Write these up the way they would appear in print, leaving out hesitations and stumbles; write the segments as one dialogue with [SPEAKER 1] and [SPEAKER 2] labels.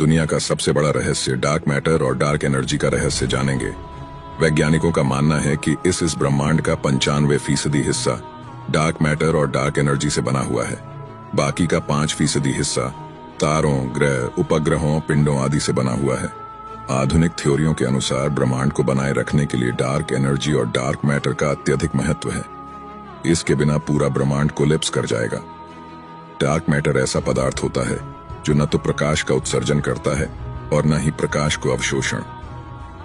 [SPEAKER 1] दुनिया का सबसे बड़ा रहस्य डार्क मैटर और डार्क एनर्जी का रहस्य जानेंगे। वैज्ञानिकों का मानना है कि इस ब्रह्मांड का 95% हिस्सा डार्क मैटर और डार्क एनर्जी से बना हुआ है। बाकी का 5% हिस्सा तारों, ग्रह, उपग्रहों, पिंडों आदि से बना हुआ है। आधुनिक थ्योरियों के अनुसार ब्रह्मांड को बनाए रखने के लिए डार्क एनर्जी और डार्क मैटर का अत्यधिक महत्व है। इसके बिना पूरा ब्रह्मांड कोलैप्स कर जाएगा। डार्क मैटर ऐसा पदार्थ होता है जो न तो प्रकाश का उत्सर्जन करता है और न ही प्रकाश को अवशोषण।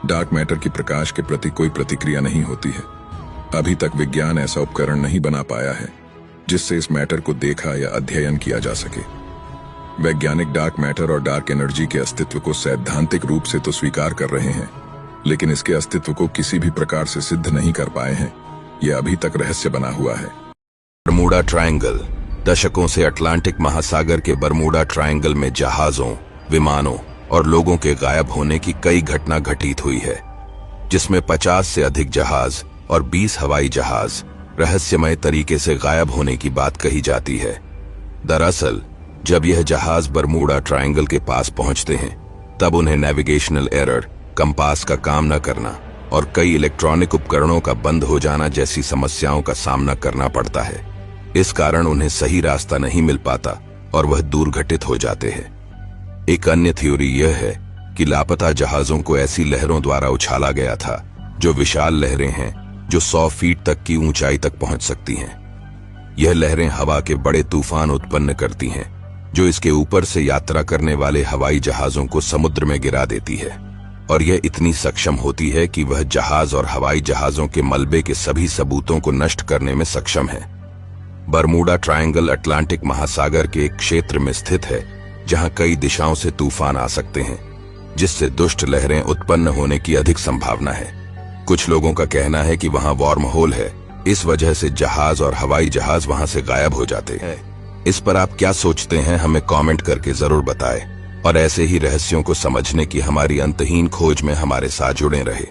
[SPEAKER 1] डार्क मैटर की प्रकाश के प्रति कोई प्रतिक्रिया नहीं होती है। अभी तक विज्ञान ऐसा उपकरण नहीं बना पाया है जिससे इस मैटर को देखा या अध्ययन किया जा सके। वैज्ञानिक डार्क मैटर और डार्क एनर्जी के अस्तित्व को सैद्धांतिक रूप से तो स्वीकार कर रहे हैं, लेकिन इसके अस्तित्व को किसी भी प्रकार से सिद्ध नहीं कर पाए हैं। यह अभी तक रहस्य बना हुआ है।
[SPEAKER 2] Bermuda triangle. दशकों से अटलांटिक महासागर के बरमूडा ट्रायंगल में जहाजों, विमानों और लोगों के गायब होने की कई घटना घटित हुई है, जिसमें 50 से अधिक जहाज और 20 हवाई जहाज रहस्यमय तरीके से गायब होने की बात कही जाती है। दरअसल जब यह जहाज बरमूडा ट्रायंगल के पास पहुंचते हैं तब उन्हें नेविगेशनल एरर, कंपास का काम न करना और कई इलेक्ट्रॉनिक उपकरणों का बंद हो जाना जैसी समस्याओं का सामना करना पड़ता है। इस कारण उन्हें सही रास्ता नहीं मिल पाता और वह दुर्घटित हो जाते हैं। एक अन्य थ्योरी यह है कि लापता जहाजों को ऐसी लहरों द्वारा उछाला गया था जो विशाल लहरें हैं जो 100 फीट तक की ऊंचाई तक पहुंच सकती हैं। यह लहरें हवा के बड़े तूफान उत्पन्न करती हैं जो इसके ऊपर से यात्रा करने वाले हवाई जहाजों को समुद्र में गिरा देती है, और यह इतनी सक्षम होती है कि वह जहाज और हवाई जहाजों के मलबे के सभी सबूतों को नष्ट करने में सक्षम है। बरमूडा ट्रायंगल अटलांटिक महासागर के एक क्षेत्र में स्थित है जहां कई दिशाओं से तूफान आ सकते हैं, जिससे दुष्ट लहरें उत्पन्न होने की अधिक संभावना है। कुछ लोगों का कहना है कि वहां वार्म होल है, इस वजह से जहाज और हवाई जहाज वहां से गायब हो जाते हैं। इस पर आप क्या सोचते हैं, हमें कमेंट करके जरूर बताएं और ऐसे ही रहस्यों को समझने की हमारी अंतहीन खोज में हमारे साथ जुड़े रहे।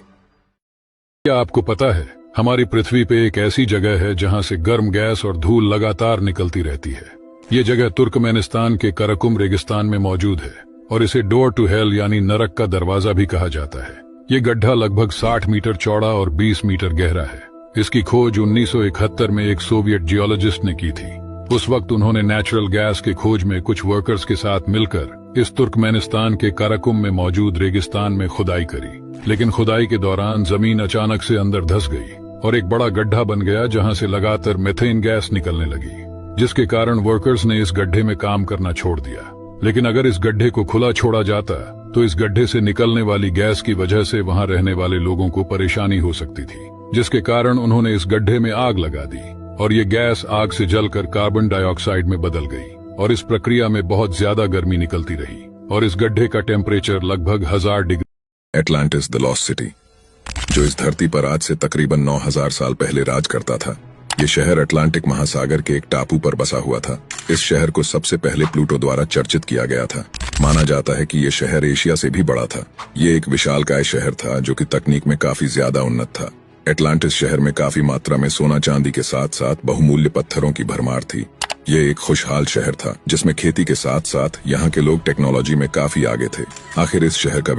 [SPEAKER 3] क्या आपको पता है हमारी पृथ्वी पे एक ऐसी जगह है जहां से गर्म गैस और धूल लगातार निकलती रहती है। ये जगह तुर्कमेनिस्तान के कराकुम रेगिस्तान में मौजूद है और इसे डोर टू हेल यानी नरक का दरवाजा भी कहा जाता है। ये गड्ढा लगभग 60 मीटर चौड़ा और 20 मीटर गहरा है। इसकी खोज 1971 में एक सोवियत जियोलॉजिस्ट ने की थी। उस वक्त उन्होंने नेचुरल गैस की खोज में कुछ वर्कर्स के साथ मिलकर इस तुर्कमेनिस्तान के कराकुम में मौजूद रेगिस्तान में खुदाई करी, लेकिन खुदाई के दौरान जमीन अचानक से अंदर धंस गई और एक बड़ा गड्ढा बन गया जहां से लगातार मीथेन गैस निकलने लगी, जिसके कारण वर्कर्स ने इस गड्ढे में काम करना छोड़ दिया। लेकिन अगर इस गड्ढे को खुला छोड़ा जाता तो इस गड्ढे से निकलने वाली गैस की वजह से वहां रहने वाले लोगों को परेशानी हो सकती थी, जिसके कारण उन्होंने इस गड्ढे में आग लगा दी और ये गैस आग से जलकर कार्बन डाइऑक्साइड में बदल गई और इस प्रक्रिया में बहुत ज्यादा गर्मी निकलती रही और इस गड्ढे का टेम्परेचर लगभग 1000 degree.
[SPEAKER 1] Atlantis the lost city, जो इस धरती पर आज से तकरीबन 9000 साल पहले राज करता था। ये शहर अटलांटिक महासागर के एक टापू पर बसा हुआ था। इस शहर को सबसे पहले प्लूटो द्वारा चर्चित किया गया था। माना जाता है कि ये शहर एशिया से भी बड़ा था। ये एक विशालकाय शहर था जो कि तकनीक में काफी ज्यादा उन्नत था। एटलांटिस शहर में काफी मात्रा में सोना चांदी के साथ साथ बहुमूल्य पत्थरों की भरमार थी। ये एक खुशहाल शहर था जिसमें खेती के साथ साथ यहाँ के लोग टेक्नोलॉजी में काफी आगे थे। आखिर इस शहर का